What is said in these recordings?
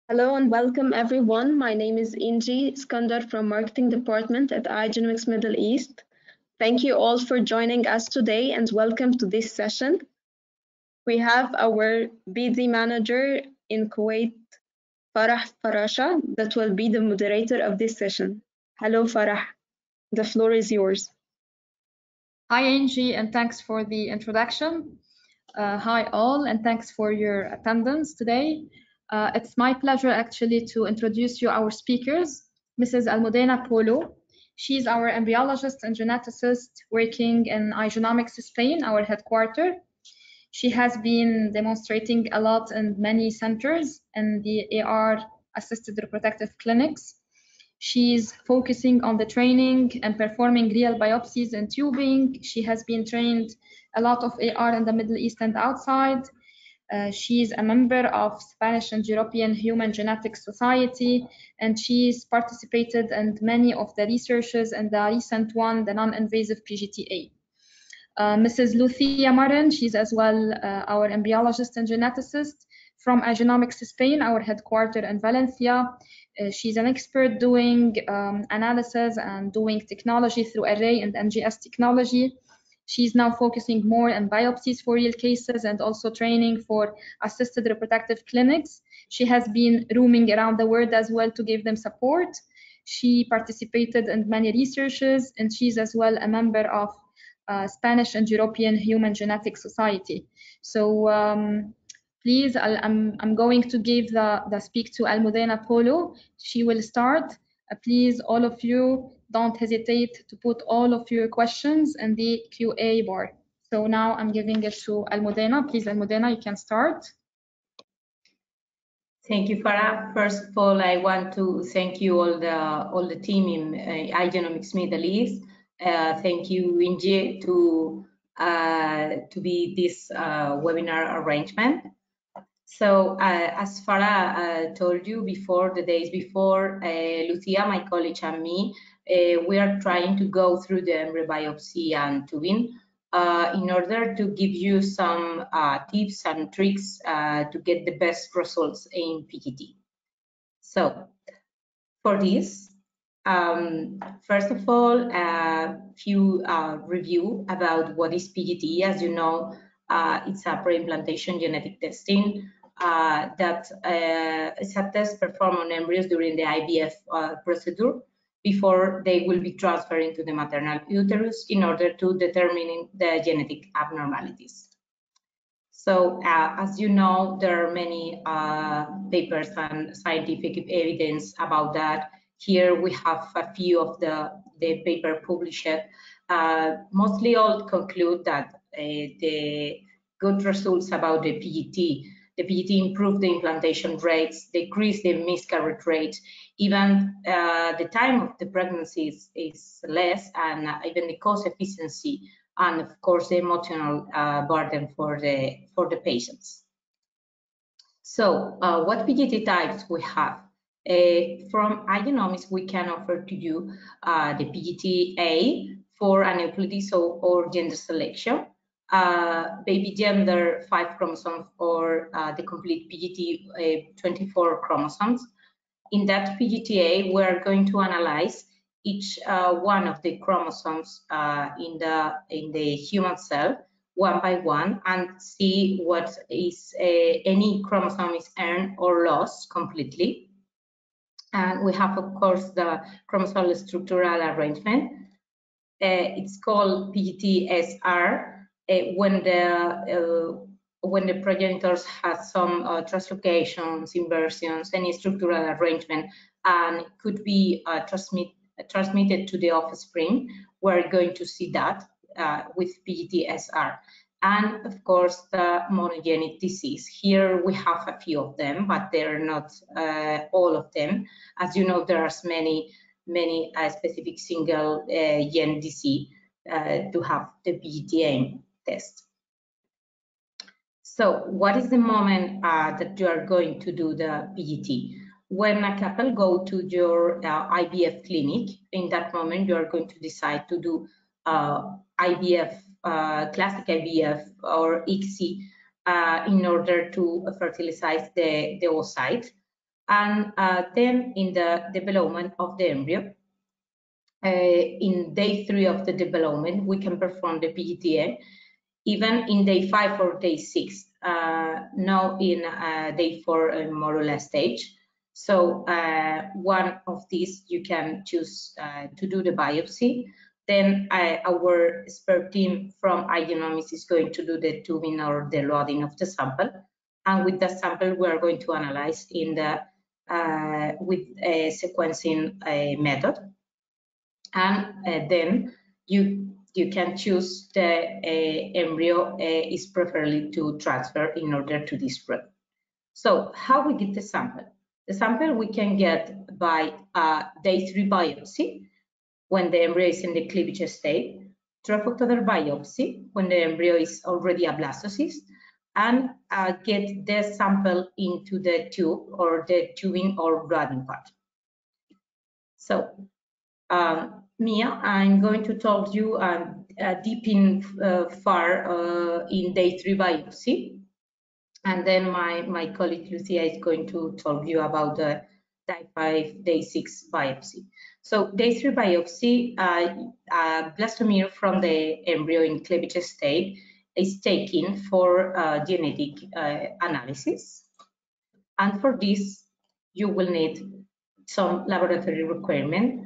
Hello and welcome everyone. My name is Inji Skandar from Marketing Department at iGenomics Middle East. Thank you all for joining us today and welcome to this session. We have our BD manager in Kuwait, Farah Farasha, that will be the moderator of this session. Hello Farah, the floor is yours. Hi Angie, and thanks for the introduction. Hi all, and thanks for your attendance today. It's my pleasure actually to introduce you our speakers, Mrs. Almudena Polo. She's our embryologist and geneticist working in iGenomics Spain, our headquarters. She has been demonstrating a lot in many centers in the AR-assisted reproductive clinics. She's focusing on the training and performing real biopsies and tubing. She has been trained a lot of AR in the Middle East and outside. She's a member of Spanish and European Human Genetics Society, and she's participated in many of the researches and the recent one, the non-invasive PGTA. Mrs. Lucia Marin, she's as well our embryologist and geneticist from iGenomics Spain, our headquarters in Valencia. She's an expert doing analysis and doing technology through array and NGS technology. She's now focusing more on biopsies for real cases and also training for assisted reproductive clinics. She has been roaming around the world as well to give them support. She participated in many researches, and she's as well a member of Spanish and European Human Genetics Society. So please, I'm going to give the speak to Almudena Polo. She will start. Please, all of you, don't hesitate to put all of your questions in the QA bar. So now I'm giving it to Almudena. Please, Almudena, you can start. Thank you, Farah. First of all, I want to thank you all the team in iGenomics Middle East. Thank you, Inji, to be this webinar arrangement. So as Farah told you before, the days before, Lucia, my colleague, and me, we are trying to go through the embryo biopsy and tubing in order to give you some tips and tricks to get the best results in Pgt. So for this, first of all, a few review about what is Pgt. As you know, it's a pre-implantation genetic testing that is a test performed on embryos during the IVF procedure before they will be transferred into the maternal uterus in order to determine the genetic abnormalities. So as you know, there are many papers and scientific evidence about that. Here we have a few of the paper published. Mostly all conclude that the good results about the Pgt. The Pgt improve the implantation rates, decrease the miscarriage rate, even the time of the pregnancy is less, and even the cost efficiency, and of course the emotional burden for the patients. So what Pgt types we have? From iGenomics, we can offer to you the Pgt-A for aneuploidy or gender selection, baby gender 5 chromosomes, or the complete Pgt 24 chromosomes. In that Pgt-A, we're going to analyze each one of the chromosomes in the human cell one by one and see what is any chromosome is earned or lost completely. And we have, of course, the chromosomal structural arrangement. It's called Pgt-SR. When the progenitors have some translocations, inversions, any structural arrangement, and could be transmitted to the offspring, we're going to see that with Pgt-SR. And of course, the monogenic disease. Here we have a few of them, but they're not all of them. As you know, there are many specific single gen disease to have the Pgt-A test. So what is the moment that you are going to do the Pgt? When a couple go to your IVF clinic, in that moment you are going to decide to do IVF, classic IVF or ICSI in order to fertilize the oocyte. And then in the development of the embryo, in day 3 of the development, we can perform the Pgt, even in day 5 or day 6, now in day 4 more or less stage. So one of these you can choose to do the biopsy. Then our expert team from iGenomics is going to do the tubing or the loading of the sample. And with the sample, we are going to analyze in the with a sequencing method. And then you can choose the embryo is preferably to transfer in order to this route. So how we get the sample? The sample we can get by day 3 biopsy, when the embryo is in the cleavage state, 12 October biopsy, when the embryo is already a blastocyst, and get the sample into the tube or the tubing or rodding part. So Mia, I'm going to talk you deep in far in day 3 biopsy, and then my colleague Lucia is going to talk you about the day 5, day 6 biopsy. So day 3 biopsy, blastomere from the embryo in cleavage state is taken for genetic analysis, and for this you will need some laboratory requirement.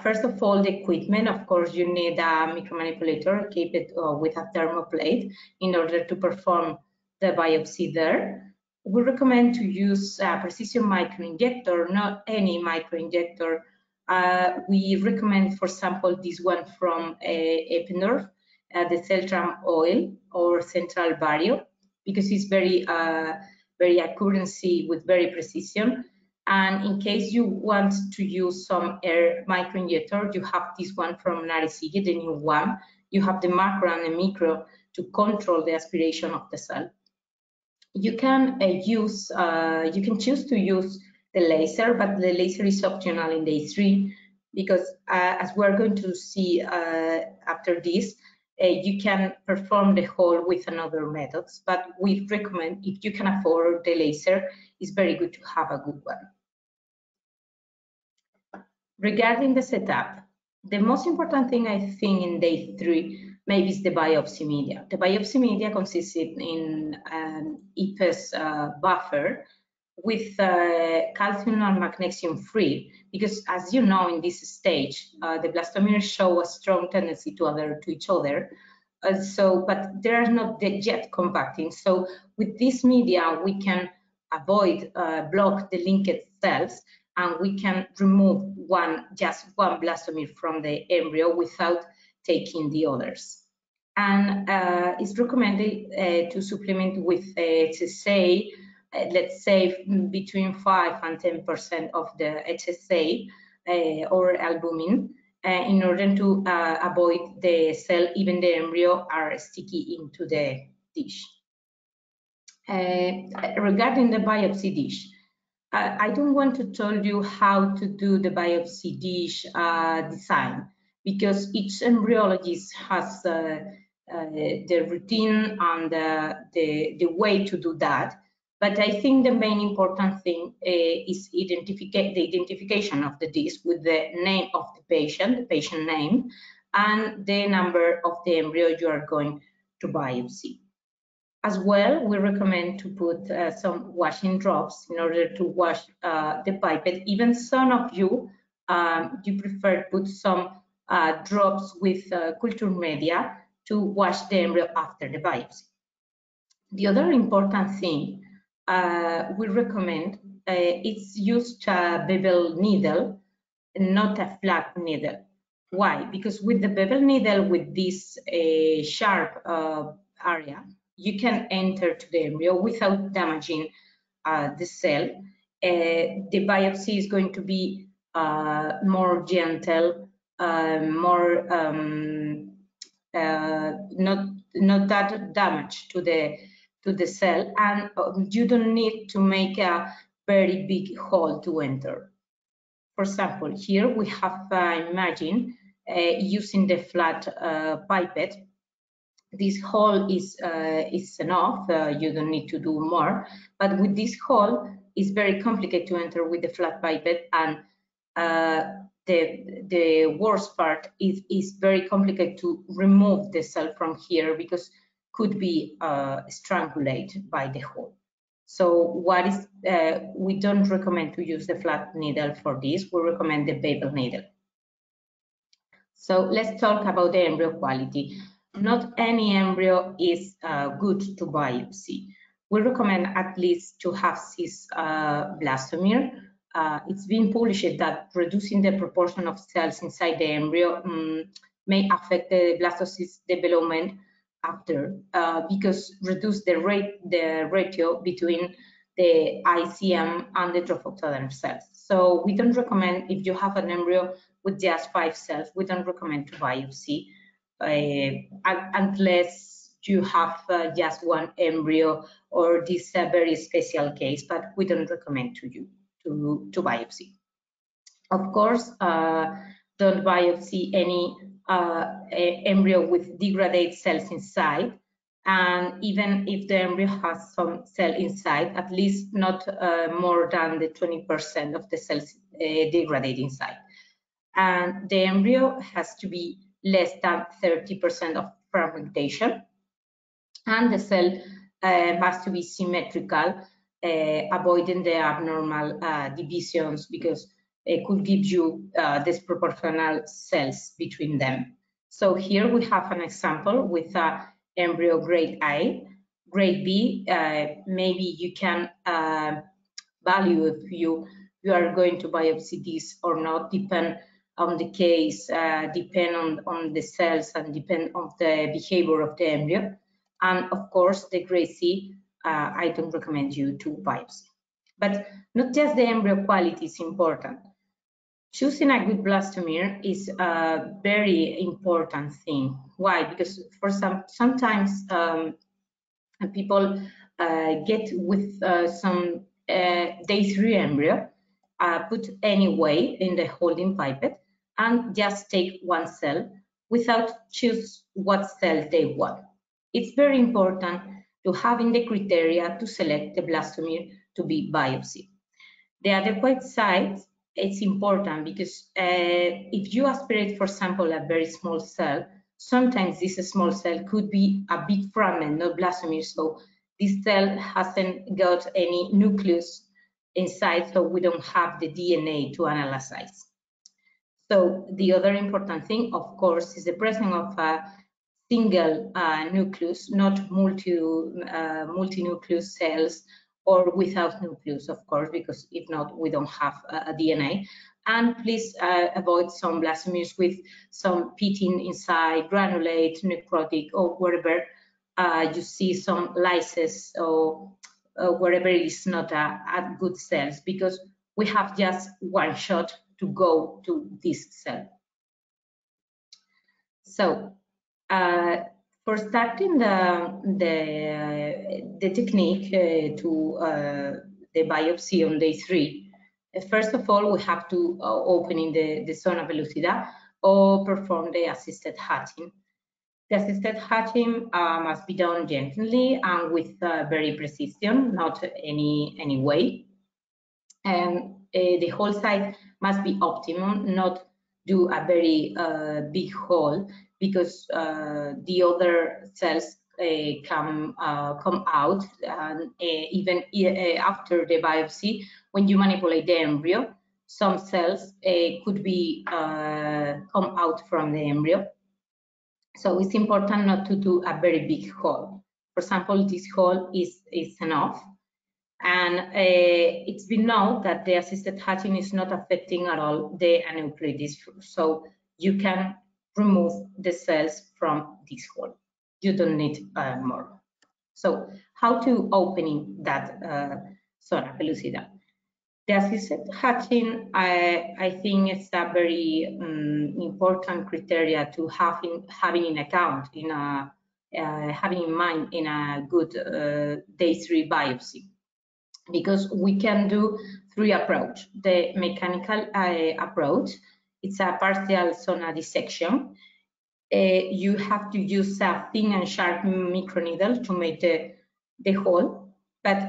First of all, the equipment. Of course, you need a micromanipulator equipped with a thermoplate in order to perform the biopsy there. We recommend to use a precision microinjector, not any microinjector. We recommend, for example, this one from Epinorf, the Celtram oil or Central Vario, because it's very accuracy with very precision. And in case you want to use some air microinjector, you have this one from Narisigi, the new one. You have the macro and the micro to control the aspiration of the cell. You can choose to use the laser, but the laser is optional in day 3 because, as we're going to see after this, you can perform the whole with another methods. But we recommend, if you can afford the laser, it's very good to have a good one. Regarding the setup, the most important thing I think in day 3 maybe is the biopsy media. The biopsy media consists in an EPS buffer with calcium and magnesium free, because as you know, in this stage, the blastomeres show a strong tendency to adhere to each other. But they are not yet compacting. So with this media, we can avoid block the linked cells, and we can remove just one blastomere from the embryo without taking the others. And it's recommended to supplement with HSA, let's say between 5 and 10% of the HSA or albumin, in order to avoid the cell, even the embryo, are sticky into the dish. Regarding the biopsy dish, I don't want to tell you how to do the biopsy dish design, because each embryologist has the routine and the way to do that. But I think the main important thing is the identification of the dish with the name of the patient name, and the number of the embryo you are going to biopsy. As well, we recommend to put some washing drops in order to wash the pipette. Even some of you, you prefer to put some drops with culture media to wash the embryo after the biopsy. The other important thing we recommend is use a bevel needle, not a flat needle. Why? Because with the bevel needle, with this sharp area, you can enter to the embryo without damaging the cell. The biopsy is going to be more gentle, more not that damage to the cell, and you don't need to make a very big hole to enter. For example, here we have imagine using the flat pipette. This hole is enough, you don't need to do more, but with this hole it's very complicated to enter with the flat pipette, and the worst part is very complicated to remove the cell from here because could be strangulated by the hole. So we don't recommend to use the flat needle for this. We recommend the bevel needle. So let's talk about the embryo quality. Not any embryo is good to biopsy. We recommend at least to have cis blastomere. It's been published that reducing the proportion of cells inside the embryo may affect the blastocyst development after, because reduce the ratio between the ICM and the trophoctoderm cells. So we don't recommend, if you have an embryo with just 5 cells, we don't recommend to biopsy unless you have just one embryo or this very special case, but we don't recommend to you to biopsy. Of course, don't biopsy any embryo with degraded cells inside, and even if the embryo has some cell inside, at least not more than the 20% of the cells degraded inside. And the embryo has to be less than 30% of fragmentation, and the cell has to be symmetrical, avoiding the abnormal divisions, because it could give you disproportional cells between them. So here we have an example with a embryo grade A. Grade B, maybe you can value if you are going to biopsy this or not, depend on the case, depend on the cells, and depend on the behavior of the embryo. And of course, the grade C, I don't recommend you to biopsy. But not just the embryo quality is important. Choosing a good blastomere is a very important thing. Why? Because for sometimes people get with some day 3 embryo, put anyway in the holding pipette, and just take one cell without choose what cell they want. It's very important to have in the criteria to select the blastomere to be biopsy. The adequate size, it's important because if you aspirate, for example, a very small cell, sometimes this small cell could be a big fragment, not blastomere, so this cell hasn't got any nucleus inside, so we don't have the DNA to analyze. So the other important thing, of course, is the presence of a single nucleus, not multi-nucleus cells, or without nucleus, of course, because if not, we don't have a DNA. And please avoid some blastomeres with some pitting inside, granulate, necrotic, or wherever you see some lysis, or wherever it is not a good cells, because we have just one shot to go to this cell. So for starting the technique to the biopsy on day 3, first of all, we have to open in the zona pellucida or perform the assisted hatching. The assisted hatching must be done gently and with very precision, not any way. And the hole size must be optimum, not do a very big hole, because the other cells come out, and even after the biopsy, when you manipulate the embryo, some cells could be come out from the embryo. So it's important not to do a very big hole. For example, this hole is enough. And it's been known that the assisted hatching is not affecting at all the aneuploidy, so you can remove the cells from this hole. You don't need more. So how to opening that zona pellucida? The assisted hatching, I think it's a very important criteria to having in account, having in mind in a good day 3 biopsy. Because we can do 3 approaches. The mechanical approach, it's a partial zona dissection. You have to use a thin and sharp microneedle to make the hole. but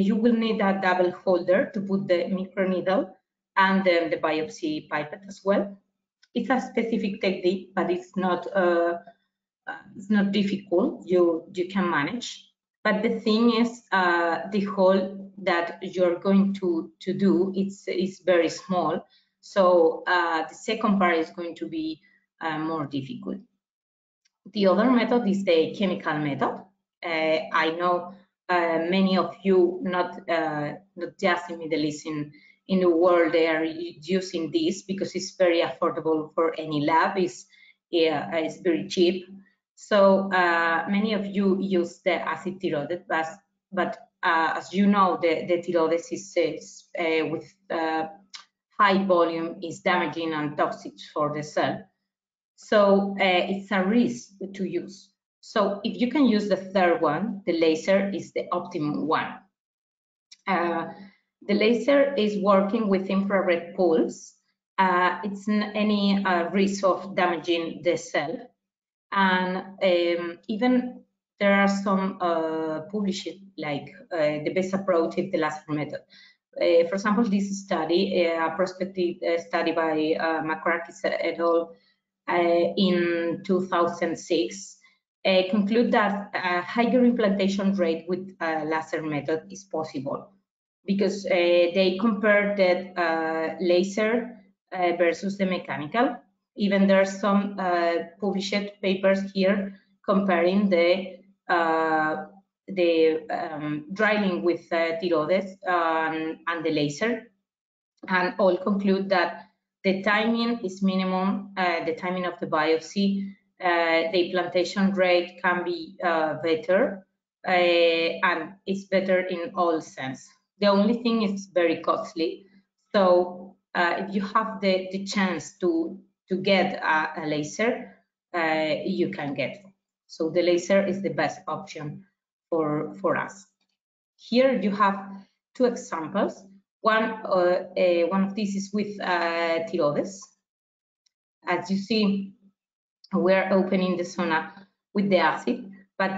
you will need a double holder to put the microneedle and then the biopsy pipette as well. It's a specific technique, but it's not difficult. You can manage. But the thing is, the hole that you're going to do is very small. So the second part is going to be more difficult. The other method is the chemical method. I know many of you, not just in Middle East, in the world, they are using this because it's very affordable for any lab. It's very cheap. So many of you use the acid thyroid, but as you know, the thyroid is with high volume is damaging and toxic for the cell. So it's a risk to use. So if you can use the third one, the laser is the optimum one. The laser is working with infrared pulse. It's any risk of damaging the cell. And even there are some published, like the best approach is the laser method. For example, this study, a prospective study by McCracken et al. In 2006, conclude that a higher implantation rate with a laser method is possible because they compared the laser versus the mechanical. Even there are some published papers here comparing the drilling with tiroids and the laser, and all conclude that the timing is minimum, the timing of the biopsy, the implantation rate can be better, and it's better in all sense. The only thing is very costly. So if you have the chance to get a laser, you can get it. So the laser is the best option for us. Here you have two examples. One of these is with tiroids. As you see, we're opening the zona with the acid, but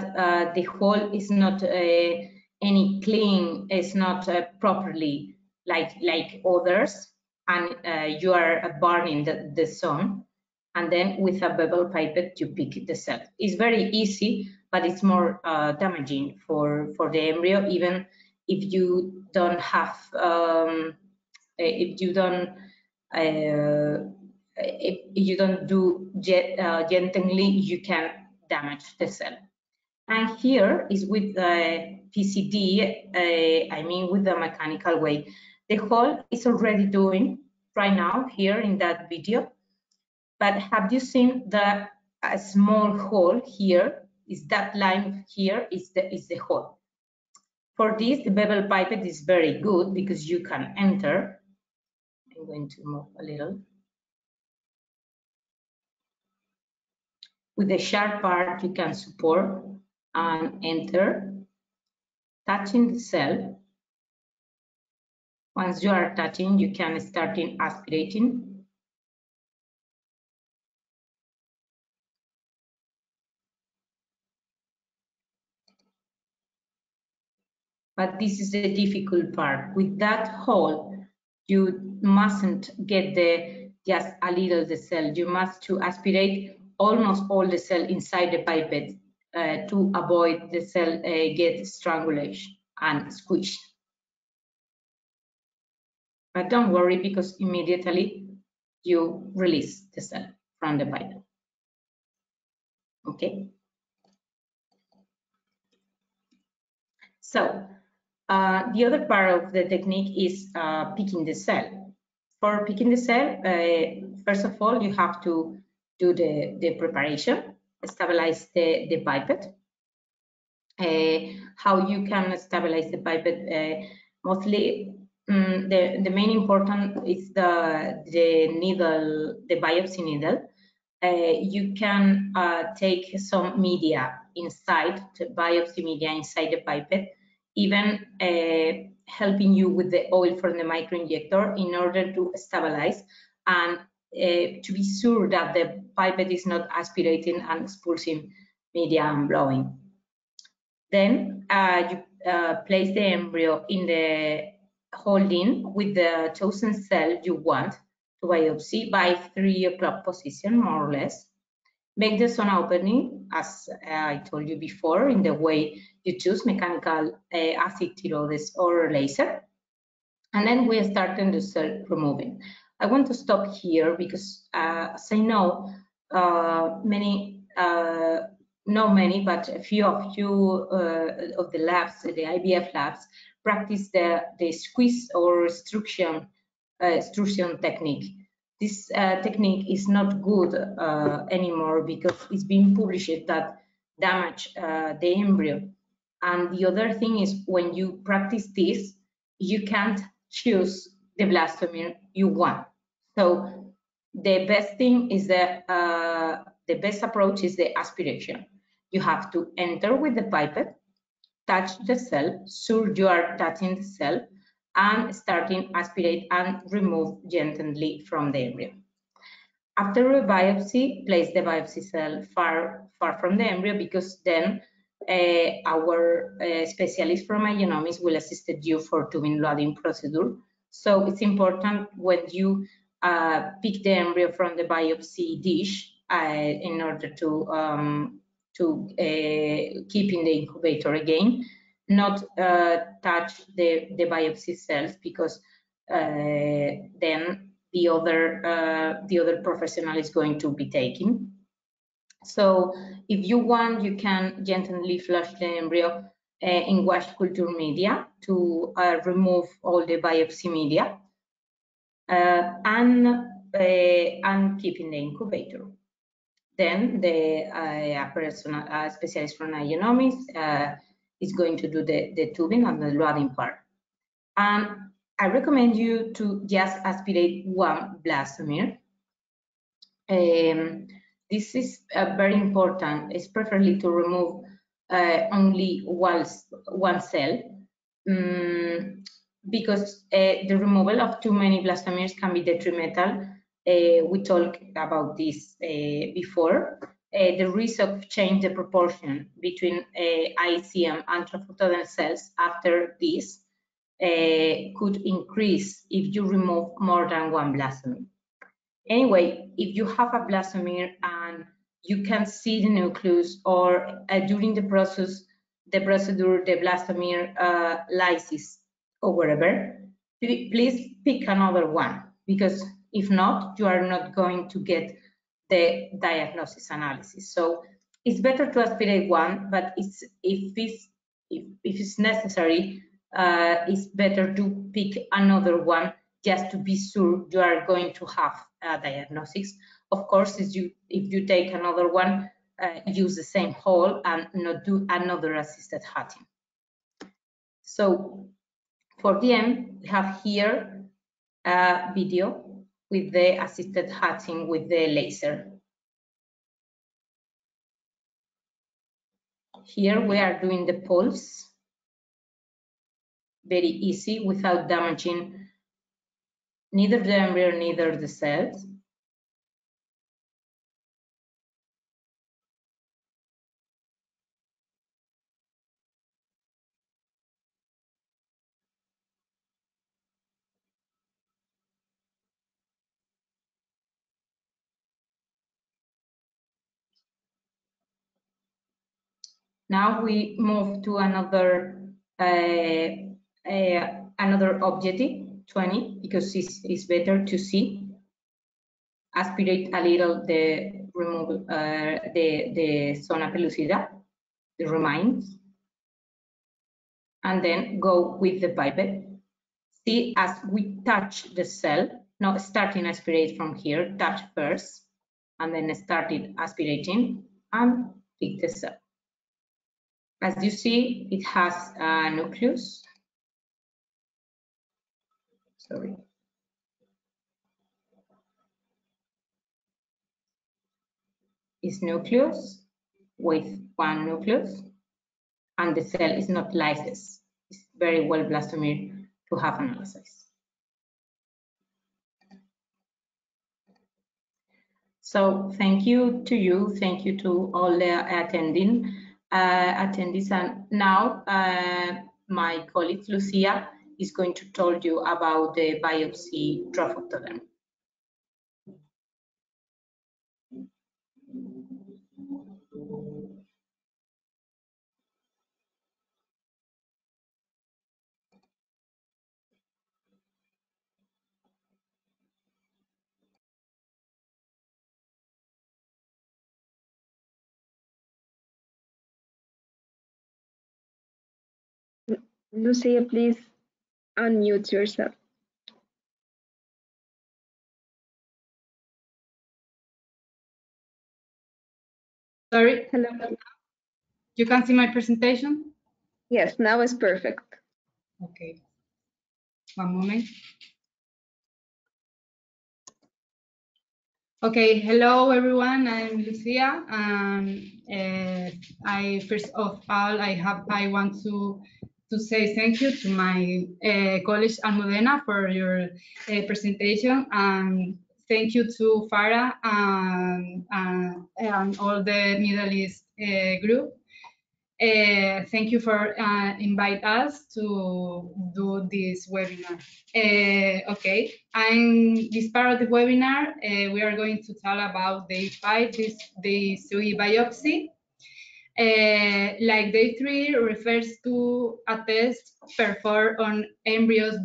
the hole is not any clean, it's not properly like others, and you are burning the zone. And then with a bevel pipette, you pick the cell. It's very easy, but it's more damaging for the embryo, even if you don't have, if you don't do gently, you can damage the cell. And here is with PCD, I mean with the mechanical way. The hole is already doing right now here in that video. But have you seen a small hole here? Is that line here is the hole. For this, the bevel pipette is very good because you can enter. I'm going to move a little. With the sharp part, you can support and enter, touching the cell. Once you are touching, you can start in aspirating. But this is the difficult part. With that hole, you mustn't get just a little the cell. You must to aspirate almost all the cell inside the pipette to avoid the cell get strangulation and squished. But don't worry, because immediately you release the cell from the pipette. Okay. So the other part of the technique is picking the cell. For picking the cell, first of all, you have to do the preparation, stabilize the pipette. How you can stabilize the pipette? Mostly, the main important is the needle, the biopsy needle. You can take some media inside, the biopsy media inside the pipette, even helping you with the oil from the microinjector in order to stabilize and to be sure that the pipette is not aspirating and expulsing media and blowing. Then place the embryo in the holding with the chosen cell you want to biopsy by 3 o'clock position, more or less. Make the zona opening, as I told you before, in the way you choose, mechanical, acid tiroides, or laser. And then we start the cell removing. I want to stop here because, as I know, not many, but a few of you of the labs, the IVF labs, practice the squeeze or extrusion technique. This technique is not good anymore because it's been published that damage the embryo. And the other thing is, when you practice this, you can't choose the blastomere you want. So the best thing is the best approach is the aspiration. You have to enter with the pipette, touch the cell, sure you are touching the cell, and starting aspirate and remove gently from the embryo. After a biopsy, place the biopsy cell far from the embryo, because then our specialist from genomics will assist you for tubing loading procedure. So it's important when you pick the embryo from the biopsy dish in order to keep in the incubator again, not touch the biopsy cells, because then the other professional is going to be taking. So if you want, you can gently flush the embryo in washed culture media to remove all the biopsy media and keep in the incubator. Then the specialist from genomics is going to do the tubing and the loading part. And I recommend you to just aspirate one blastomere. This is very important. It's preferably to remove only one cell, because the removal of too many blastomeres can be detrimental. We talked about this before. The risk of change the proportion between ICM and transfrontal cells after this could increase if you remove more than one blastomere. Anyway, if you have a blastomere and you can see the nucleus, or during the procedure, the blastomere lysis or whatever, please pick another one, because if not, you are not going to get the diagnosis analysis. So it's better to aspirate one, but if it's necessary, it's better to pick another one, just to be sure you are going to have a diagnosis. Of course, if you take another one, use the same hole and not do another assisted hatching. So for the end, we have here a video with the assisted hatching with the laser. Here we are doing the pulse, very easy, without damaging neither the embryo, neither the cells. Now we move to another objective, 20, because it's better to see. Aspirate a little the removal, the zona pellucida, the remains, and then go with the pipette. See, as we touch the cell, not starting aspirate from here, touch first, and then started aspirating and pick the cell. As you see, it has a nucleus. Sorry. It's nucleus with one nucleus, and the cell is not lysis. It's very well blastomere to have analysis. So thank you to you, thank you to all the attendees, and now my colleague Lucia is going to tell you about the biopsy trophectoderm. Lucia, please unmute yourself. Sorry, Hello. you can see my presentation? Yes, now is perfect. Okay, one moment. Okay, hello everyone. I'm Lucia, and I first of all I want to say thank you to my college Almudena for your presentation, and thank you to Farah and all the Middle East group. Thank you for invite us to do this webinar. Okay, and this part of the webinar, we are going to talk about day 5, the Soy Biopsy. Like day 3 refers to a test performed on embryos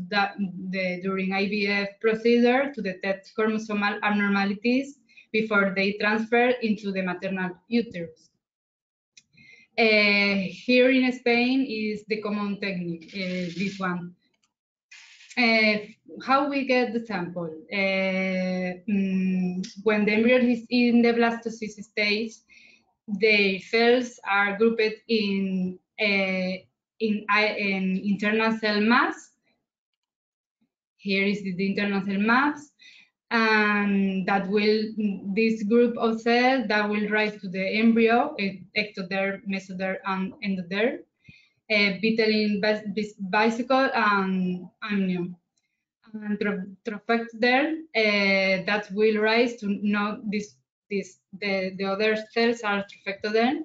during IVF procedure to detect chromosomal abnormalities before they transfer into the maternal uterus. Here in Spain is the common technique, this one. How we get the sample? When the embryo is in the blastocyst stage, the cells are grouped in internal cell mass. Here is the internal cell mass, and that will, this group of cells that will rise to the embryo, ectoderm, mesoderm, and endoderm, vitelline vesicle and amnion. And trophectoderm that will rise to the other cells are trophectoderm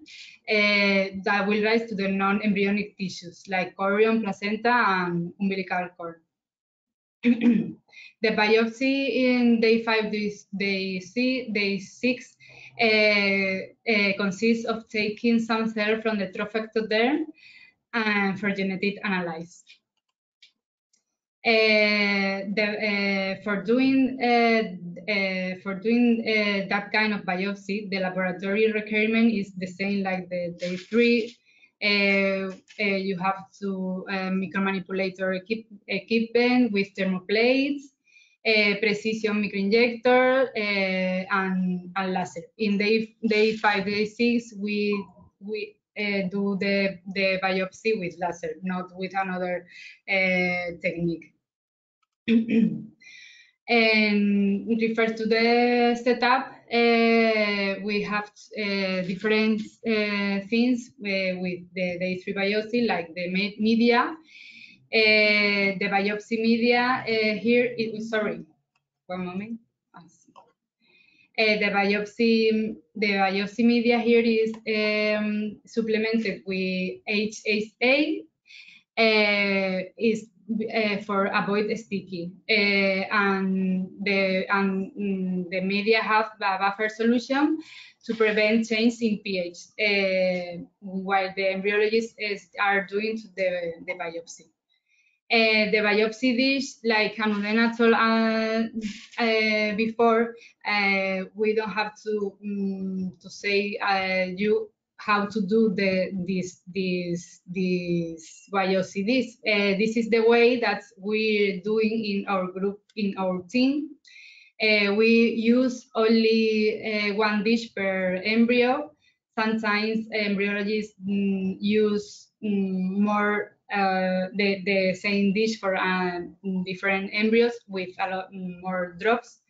that will rise to the non-embryonic tissues like chorion, placenta, and umbilical cord. The biopsy in day 5, day 6 consists of taking some cells from the trophectoderm and for genetic analysis. For doing that kind of biopsy, the laboratory requirement is the same like the day 3. You have to micromanipulator equipment with thermoplates, precision microinjector, and laser. In day 5, day 6, we do the biopsy with laser, not with another technique. And it refers to the setup. We have different things with the day 3 biopsy, like the media. The biopsy media here, sorry, one moment. The biopsy media here is supplemented with HSA. Is for avoid sticky, and the media have a buffer solution to prevent change in pH while the embryologists are doing the biopsy. The biopsy dish, like Almudena told before, we don't have to say you how to do this biopsy. This is the way that we're doing in our group, in our team. We use only one dish per embryo. Sometimes embryologists use more the same dish for different embryos with a lot more drops.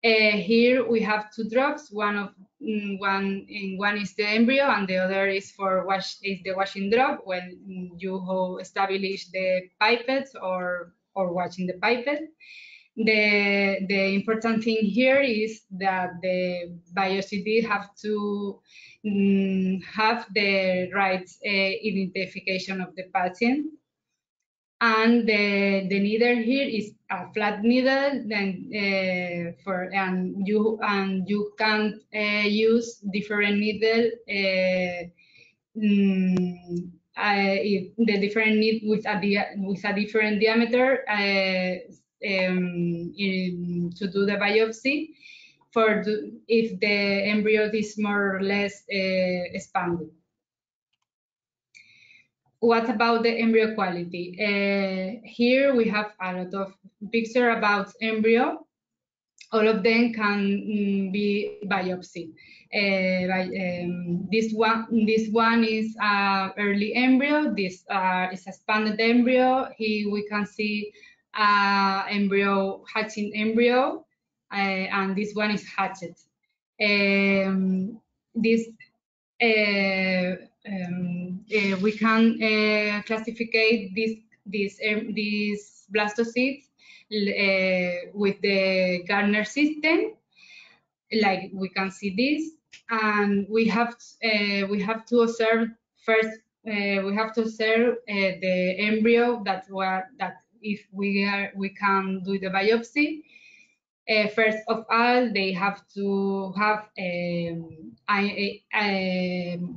Here we have 2 drops. One is the embryo, and the other is for the washing drop when you establish the pipettes or washing the pipette. The important thing here is that the biopsy have to have the right identification of the patient. And the needle here is a flat needle. Then you can use different needle. If the different need with a different diameter to do the biopsy if the embryo is more or less expanded. What about the embryo quality? Here we have a lot of pictures about embryo. All of them can be biopsy. This one is early embryo. This is expanded embryo. Here we can see embryo hatching embryo, and this one is hatched. We can classify these blastocysts with the Gardner system, like we can see this, and we have to observe first. We have to observe the embryo that if we can do the biopsy. First of all, they have to have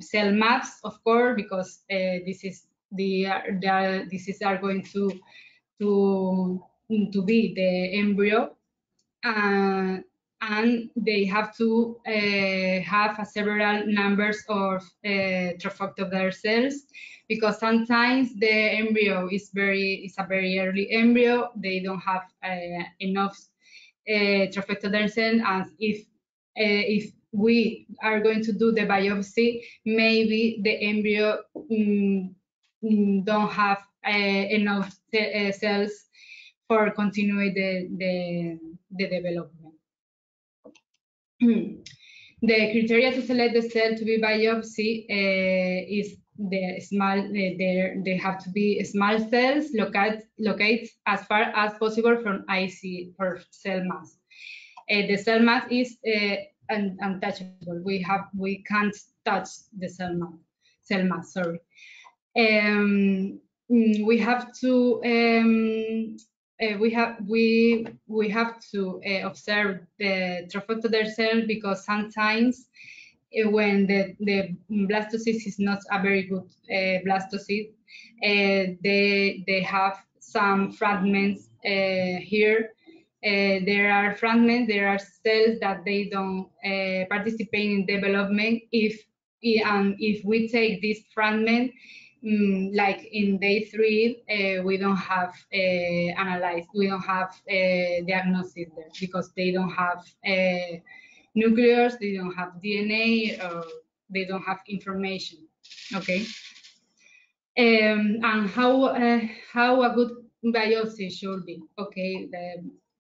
cell maps, of course, because diseases are going to be the embryo, and they have to have several numbers of trophoctoder cells, because sometimes the embryo is a very early embryo. They don't have enough trophoctoder cells, and if we are going to do the biopsy, maybe the embryo don't have enough cells for continuing the development. The criteria to select the cell to be biopsy is the small. They have to be small cells located as far as possible from IC or cell mass. The cell mass is untouchable. We can't touch the cell mass. Sorry. We have to observe the trophoctoder cell, because sometimes when the blastocyst is not a very good blastocyst, they have some fragments here. There are fragments, there are cells that they don't participate in development. If we take this fragment, like in day 3, we don't have diagnosis there, because they don't have nucleus, they don't have DNA, or they don't have information. Okay. And how a good biopsy should be. Okay.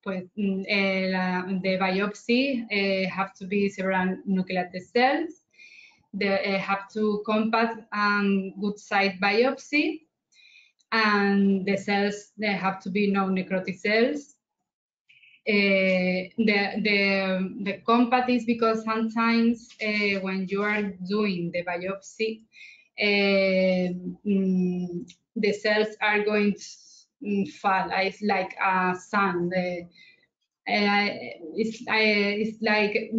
The biopsy have to be several nucleated cells. They have to compact and good site biopsy, and the cells, they have to be non-necrotic cells. The compact is because sometimes when you are doing the biopsy, the cells are going to fall. It's like a sun. It's like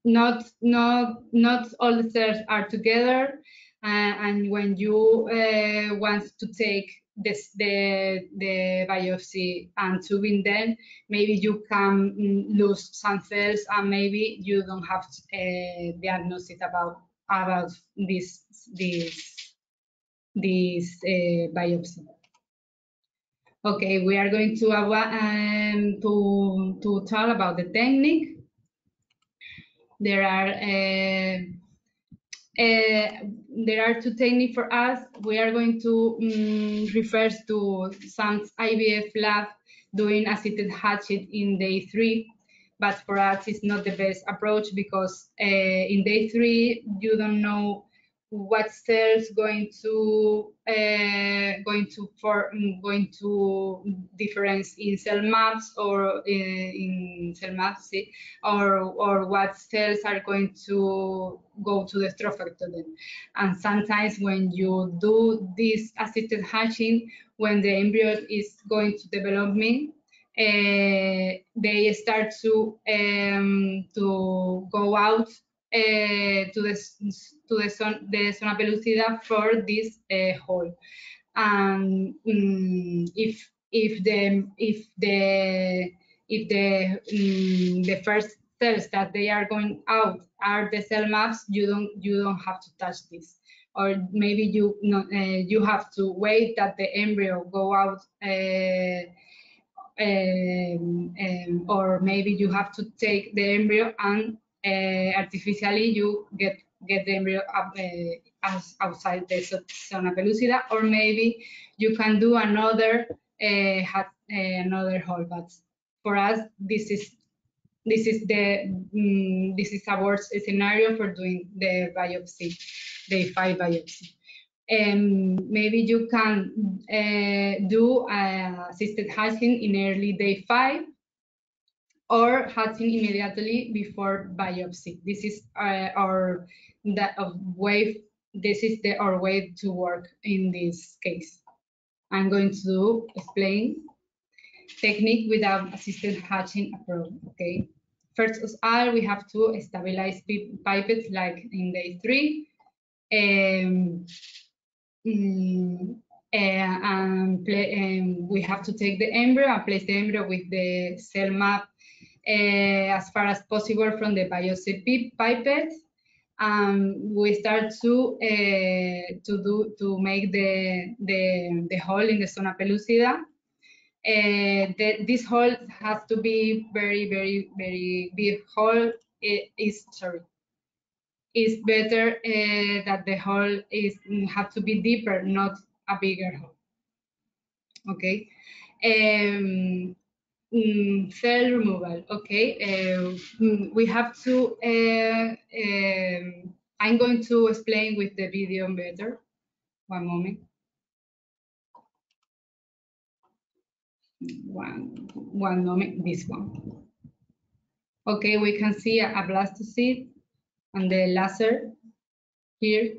not all the cells are together, and when you want to take the biopsy and tubing, then maybe you can lose some cells, and maybe you don't have diagnosis about this biopsy. Okay, we are going to talk about the technique. There are two techniques for us. We are going to refer to some IVF lab doing assisted hatching in day 3, but for us it's not the best approach, because in day 3 you don't know what cells going to difference in cell maps or in cell maps, see, or what cells are going to go to the trophectoden. And sometimes when you do this assisted hatching, when the embryo is going to development, they start to go out to the zona pellucida for this hole. And if the first cells that they are going out are the cell maps, you don't have to touch this, or maybe you have to wait that the embryo go out. Or maybe you have to take the embryo and artificially you get the embryo up, outside the zona pellucida, or maybe you can do another hole. But for us, this is a worst scenario for doing the biopsy, day 5 biopsy. Maybe you can do assisted hatching in early day 5 or hatching immediately before biopsy. This is our way. This is our way to work in this case. I'm going to explain technique without assisted hatching approach. Okay. First of all, we have to stabilize pipettes like in day 3. We have to take the embryo and place the embryo with the cell map as far as possible from the biopsy pipette. We start to make the hole in the zona pellucida. This hole has to be very big hole. It's better that the hole have to be deeper, not a bigger hole. Okay. Cell removal. Okay. We have to. I'm going to explain with the video better. One moment. One moment. This one. Okay. We can see a blastocyst and the laser here.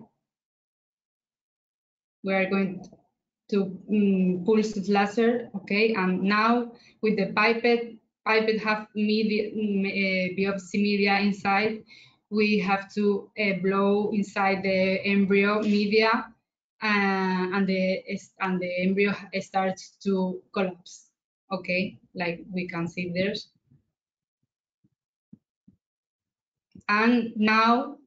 We are going to pulse the laser, okay? And now with the pipette have biopsy media inside. We have to blow inside the embryo media, and the embryo starts to collapse, okay? Like we can see there. And now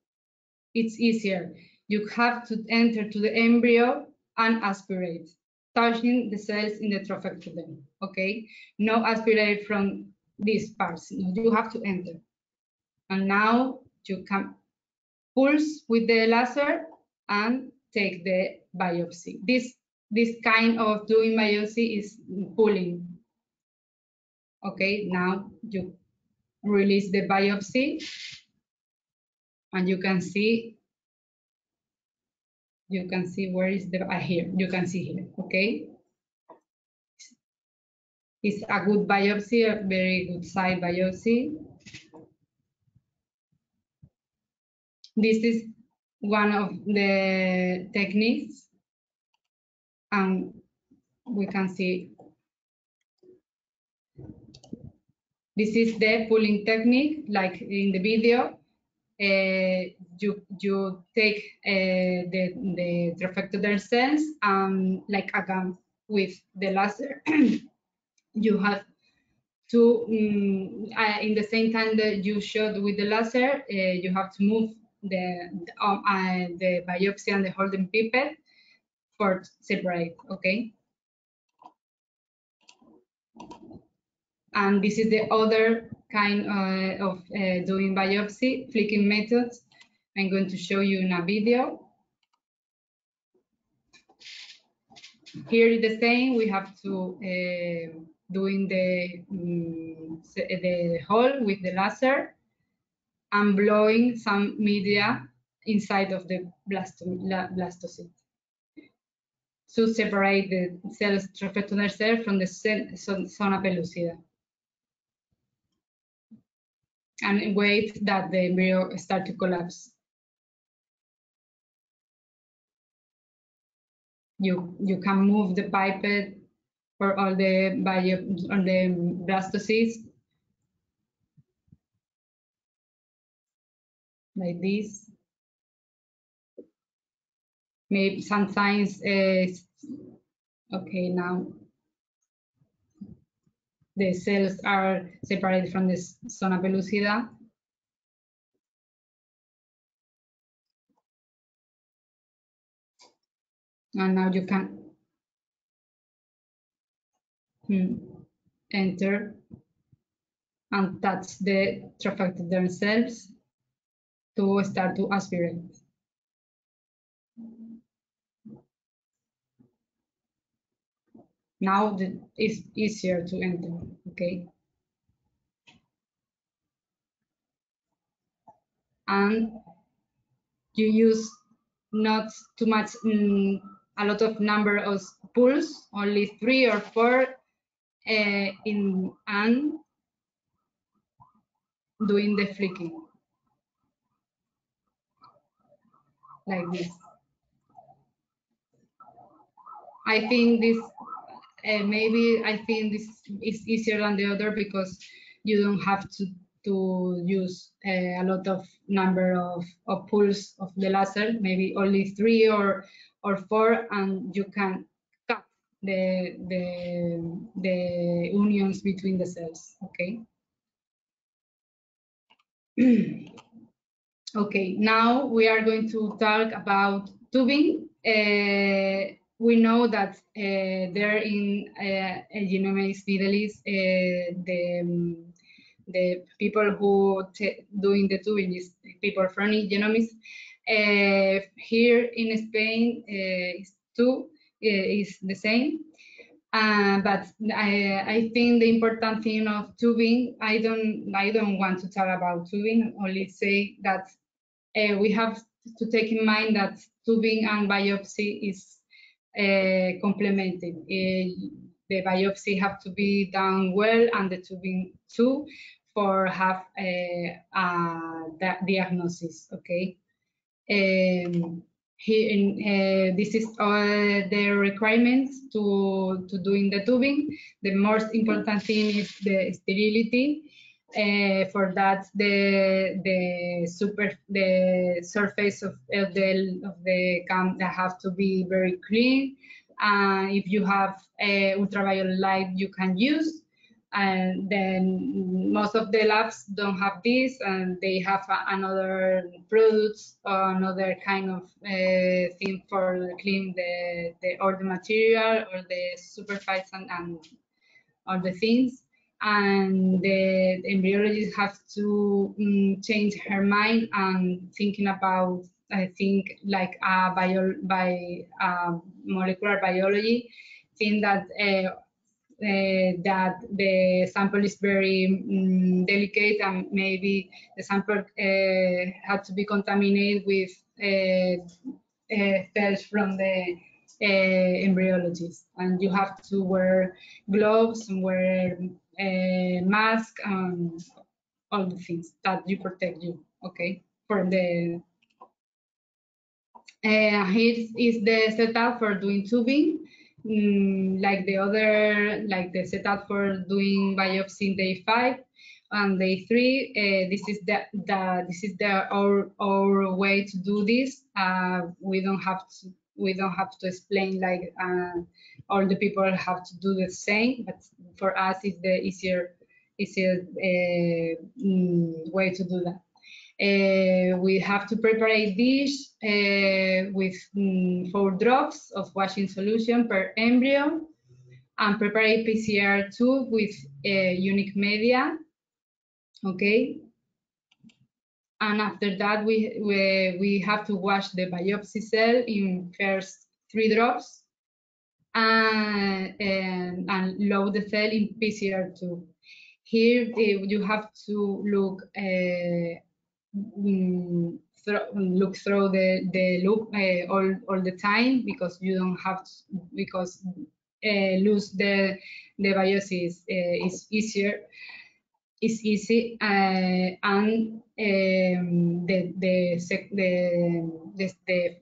it's easier. You have to enter to the embryo and aspirate, touching the cells in the trophectoden, okay? No aspirate from these parts. You have to enter. And now you can pulse with the laser and take the biopsy. This kind of doing biopsy is pulling. Okay, now you release the biopsy and you can see where is the here. You can see here, okay? It's a good biopsy, a very good side biopsy. This is one of the techniques, and we can see this is the pulling technique, like in the video. You take the trophectoderm cells like a gun with the laser. You have to, in the same time that you shot with the laser, you have to move the biopsy and the holding pipette for separate, okay? And this is the other kind of doing biopsy, flicking methods. I'm going to show you in a video. Here is the same. We have to doing the hole with the laser and blowing some media inside of the blastocyst to separate the cells trophectoderm cell from the zona pellucida, and wait that the embryo start to collapse. You can move the pipette for all the blastocysts like this. Maybe sometimes okay, now the cells are separated from the zona pellucida. And now you can enter and touch the trophectoderm cells to start to aspirate. Now it's easier to enter, okay? And you use not too much, a lot of number of pulls, only 3 or 4 and doing the flicking like this. I think this I think this is easier than the other because you don't have to use a lot of number of pulls of the laser, maybe only 3 or 4, and you can cut the unions between the cells, okay? Okay, now we are going to talk about tubing. We know that there in genomics Middle East, the people who doing the tubing is people from genomics. Here in Spain, is the same. But I think the important thing of tubing, I don't want to talk about tubing, only say that we have to take in mind that tubing and biopsy is complemented. The biopsy have to be done well, and the tubing too, for have that diagnosis. Okay. Here this is the requirements to doing the tubing. The most important thing is the sterility. For that, the surface of the cam that have to be very clean. If you have ultraviolet light, you can use. And then most of the labs don't have this, and they have another products or another kind of thing for clean or the material or the superfice and all the things. And the embryologist has to change her mind and thinking about, I think, like molecular biology, think that that the sample is very delicate, and maybe the sample had to be contaminated with cells from the embryologist, and you have to wear gloves and wear mask and all the things that you protect you, okay? For the here is the setup for doing tubing. Like the setup for doing biopsy in day 5 and day 3. This is our way to do this. We don't have to explain like all the people have to do the same, but for us it's the easier way to do that. We have to prepare a dish with 4 drops of washing solution per embryo, and prepare a PCR tube with unique media. Okay. And after that, we have to wash the biopsy cell in first 3 drops and load the cell in PCR tube. Here you have to look look through the loop all the time, because you don't have to, because lose the biopsy is easier. It's easy, and the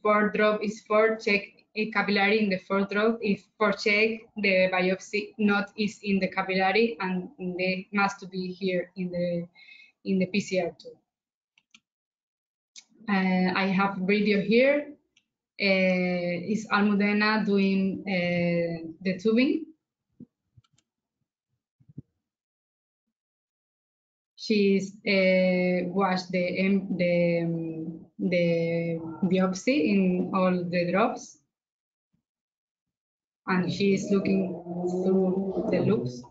fourth drop is for check a capillary in the fourth drop. If for check the biopsy not is in the capillary, and they must be here in the PCR2. I have video here. Is Almudena doing the tubing? She's washed the biopsy in all the drops, and she's looking through the loops.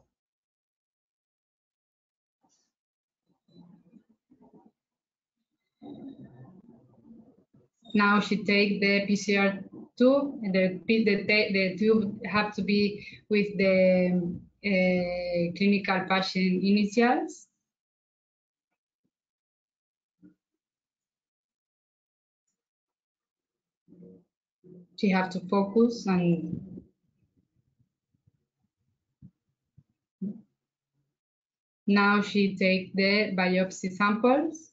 Now she take the PCR tube. The tube have to be with the clinical patient initials. She have to focus, and now she take the biopsy samples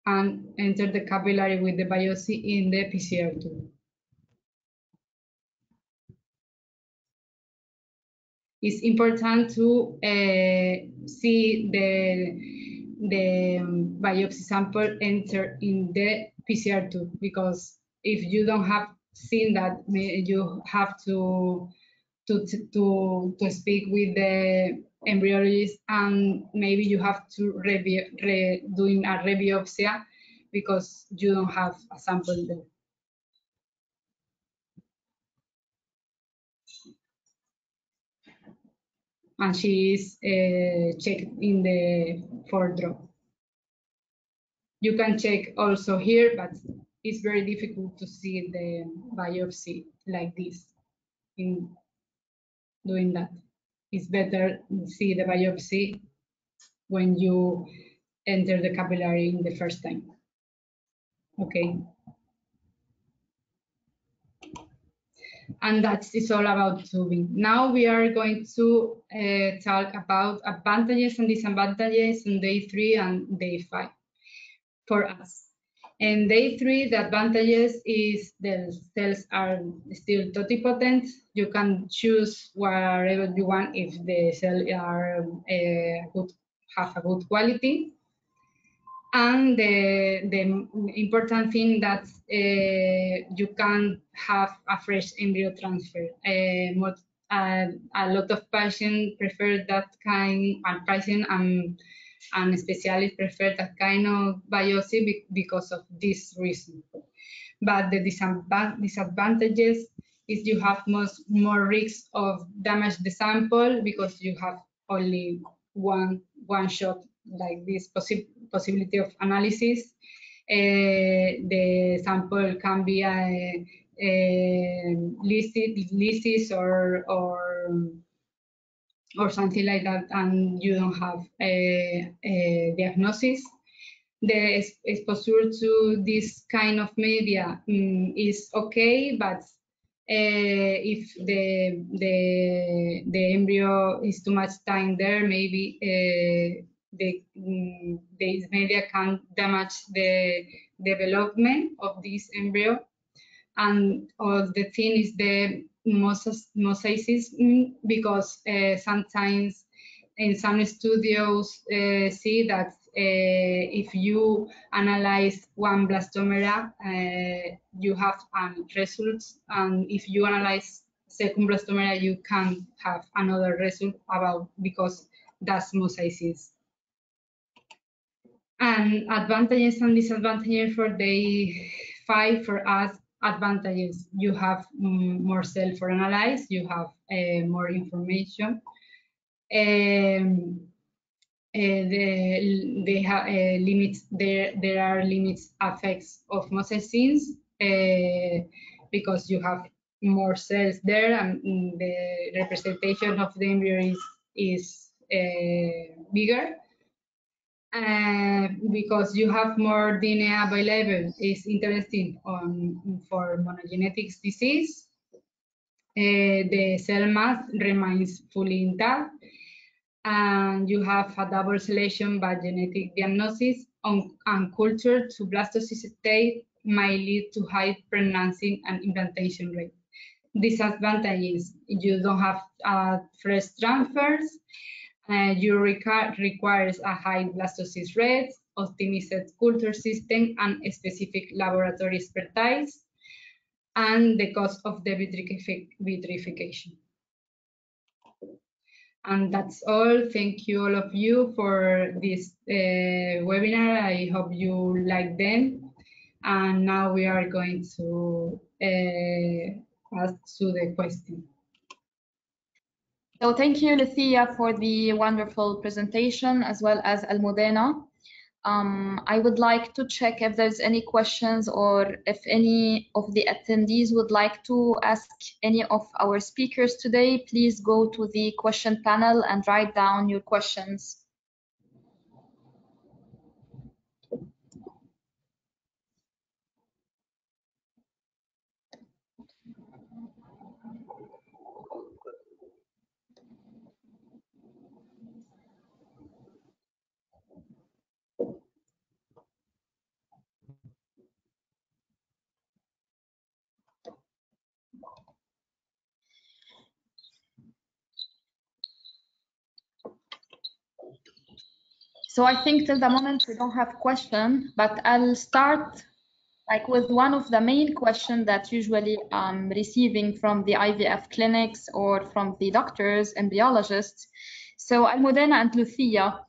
and enter the capillary with the biopsy in the PCR tube. It's important to see the biopsy sample enter in the PCR tube, because if you don't have seen that, you have to speak with the embryologist, and maybe you have to doing a rebiopsy because you don't have a sample there. And she is checked in the fourth drop. You can check also here, but it's very difficult to see the biopsy like this. In doing that, it's better to see the biopsy when you enter the capillary in the first time. Okay. And that is all about tubing. Now we are going to talk about advantages and disadvantages on day 3 and day 5 for us. In day 3, the advantages is the cells are still totipotent. You can choose whatever you want if the cells are have a good quality. And the important thing that you can have a fresh embryo transfer. A lot of patients prefer that kind, and patients and specialists prefer that kind of biopsy because of this reason. But the disadvantages is you have more risk of damage the sample, because you have only one shot like this possibility of analysis. The sample can be lysis or something like that, and you don't have a diagnosis. The exposure to this kind of media is okay, but if the embryo is too much time there, maybe the media can damage the development of this embryo. And the thing is the mosaicism, because sometimes in some studios see that if you analyze one blastomere, you have results, and if you analyze second blastomere, you can have another result because that's mosaicism. And advantages and disadvantages for day 5 for us. Advantages: you have more cells for analyze, you have more information. They have limits. There are limits effects of mosaicism because you have more cells there, and the representation of the embryo is bigger. because you have more DNA available. Is interesting for monogenetics disease. The cell mass remains fully intact, and you have a double selection by genetic diagnosis and culture to blastocyst state might lead to high pregnancy and implantation rate. Disadvantage is you don't have fresh transfers, you requires a high blastocyst rate, optimized culture system, and specific laboratory expertise, and the cost of the vitrification. And that's all. Thank you all of you for this webinar. I hope you like them. And now we are going to ask to the question. So thank you, Lucia, for the wonderful presentation, as well as Almudena. I would like to check if there's any questions or if any of the attendees would like to ask any of our speakers today. Please go to the question panel and write down your questions. So I think till the moment we don't have question, but I'll start with one of the main questions that usually I'm receiving from the IVF clinics or from the doctors, embryologists. So Almudena and Lucia,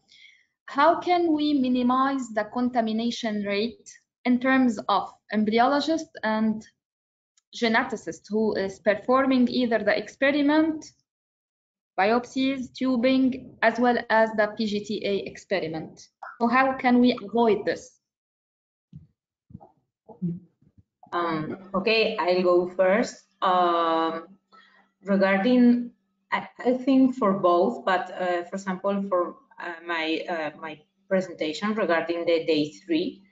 how can we minimize the contamination rate in terms of embryologist and geneticist who is performing either the experiment, biopsies, tubing, as well as the PGTA experiment? So how can we avoid this? Okay, I'll go first. Regarding, I think for both, but for example, for my presentation regarding the day 3,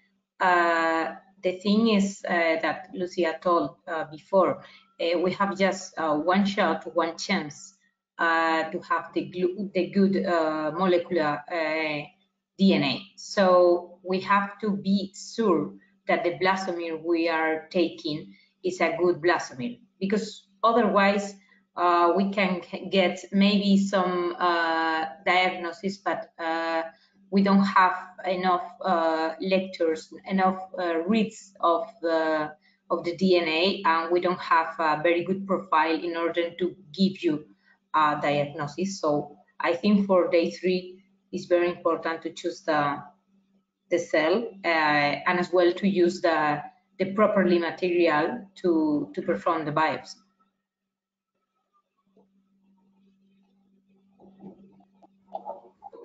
the thing is that Lucia told before, we have just one shot, one chance to have the good molecular DNA. So we have to be sure that the blastomere we are taking is a good blastomere, because otherwise we can get maybe some diagnosis, but we don't have enough lectures, enough reads of the DNA, and we don't have a very good profile in order to give you a diagnosis. So I think for day 3 it's very important to choose the cell and as well to use the properly material to perform the biopsy.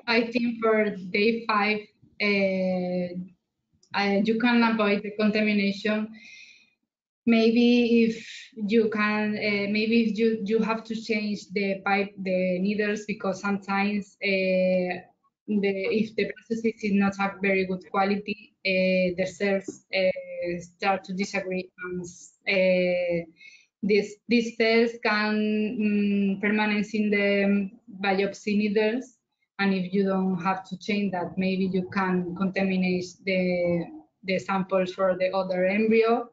I think for day 5, you can avoid the contamination. Maybe if you can, maybe if you have to change the needles, because sometimes if the blastocyst is not have very good quality, the cells start to disagree, and these cells can permanence in the biopsy needles, and if you don't have to change that, maybe you can contaminate the samples for the other embryo.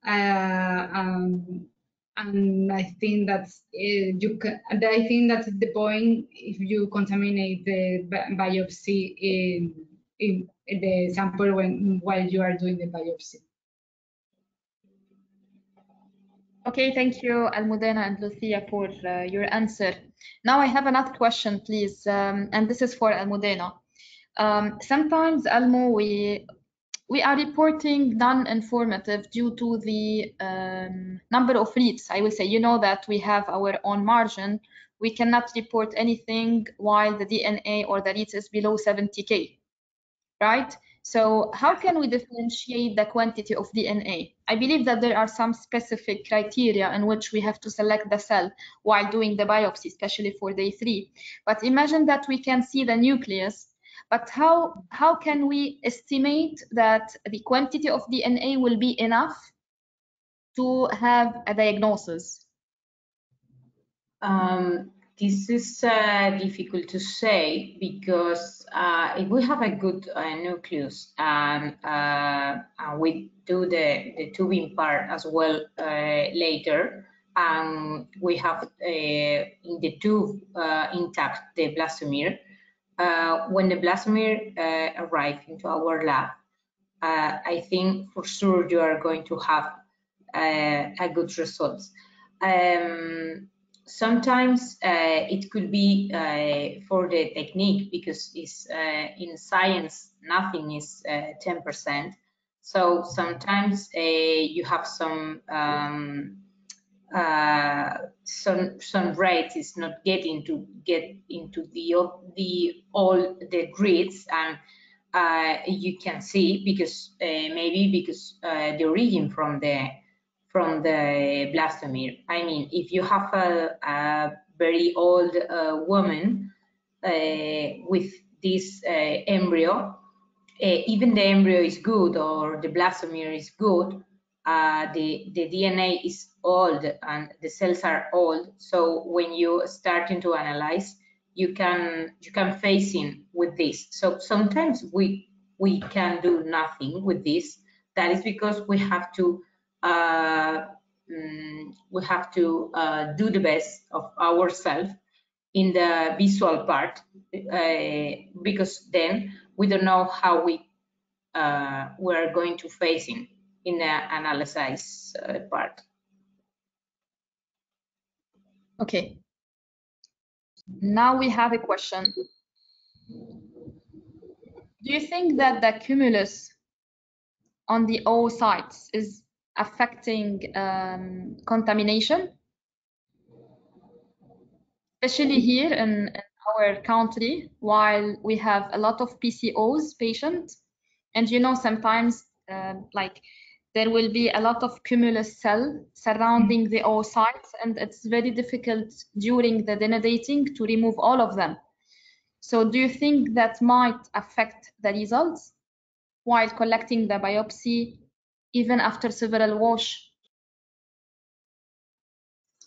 And I think that's you can. I think that's the point. If you contaminate the biopsy in the sample while you are doing the biopsy. Okay, thank you, Almudena and Lucia, for your answer. Now I have another question, please, and this is for Almudena. Sometimes, Almo, we are reporting non-informative due to the number of reads. I will say, you know that we have our own margin. We cannot report anything while the DNA or the reads is below 70K, right? So how can we differentiate the quantity of DNA? I believe that there are some specific criteria in which we have to select the cell while doing the biopsy, especially for day 3. But imagine that we can see the nucleus, but how can we estimate that the quantity of DNA will be enough to have a diagnosis? This is difficult to say because if we have a good nucleus and we do the tubing part as well later, we have in the tube intact the blastomere. When the blastomere arrive into our lab, I think for sure you are going to have a good results. Sometimes it could be for the technique, because it's in science nothing is 10%. So sometimes you have some rate is not getting to get into all the grids, and you can see because maybe because the origin from the blastomere. I mean, if you have a very old woman with this embryo, even the embryo is good or the blastomere is good, the DNA is old and the cells are old. So when you starting to analyze, you can face in with this. So sometimes we can do nothing with this. That is because we have to do the best of ourselves in the visual part, because then we don't know how we're going to face in the analysis part. Okay. Now we have a question. Do you think that the cumulus on the oocytes is affecting contamination? Especially here in our country, while we have a lot of PCOS patients, and you know, sometimes like there will be a lot of cumulus cell surrounding the oocytes, and it's very difficult during the denudating to remove all of them. So do you think that might affect the results while collecting the biopsy, even after several wash?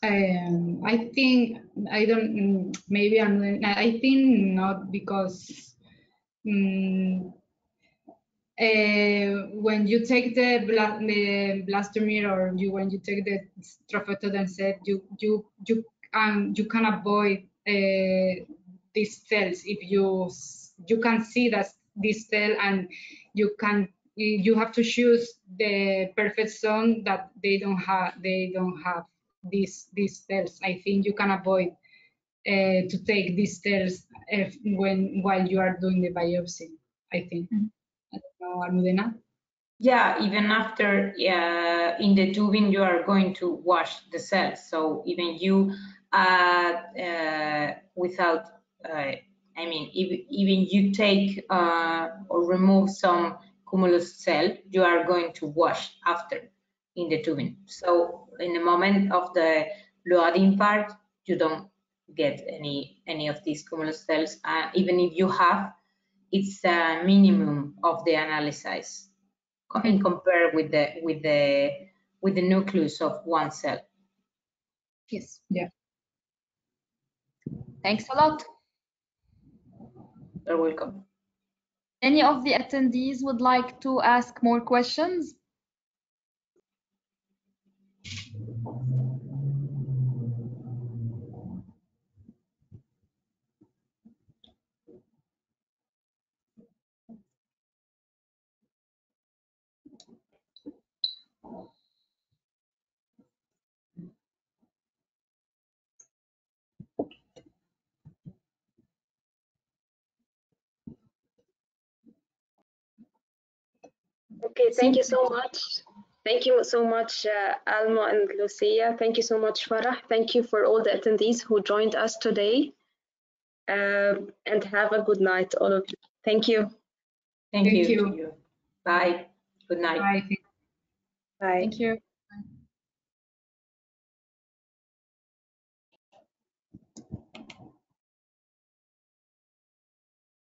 I think I don't. Maybe I think not, because when you take the blastomere, or when you take the trophectoden set, you can avoid these cells if you can see that this cell, and you have to choose the perfect zone that they don't have these cells. I think you can avoid to take these cells while you are doing the biopsy, I think. I don't know, Almudena? Yeah, even after in the tubing, you are going to wash the cells. So even you without, I mean, even you take or remove some cumulus cell, you are going to wash after in the tubing. So in the moment of the loading part, you don't get any of these cumulus cells. Even if you have, it's a minimum of the analysis in compare with the nucleus of one cell. Yes. Yeah. Thanks a lot. You're welcome. Any of the attendees would like to ask more questions? Okay, thank you so much. Thank you so much, Alma and Lucia. Thank you so much, Farah. Thank you for all the attendees who joined us today. And have a good night, all of you. Thank you. Thank you. Bye. Good night. Bye. Bye. Thank you.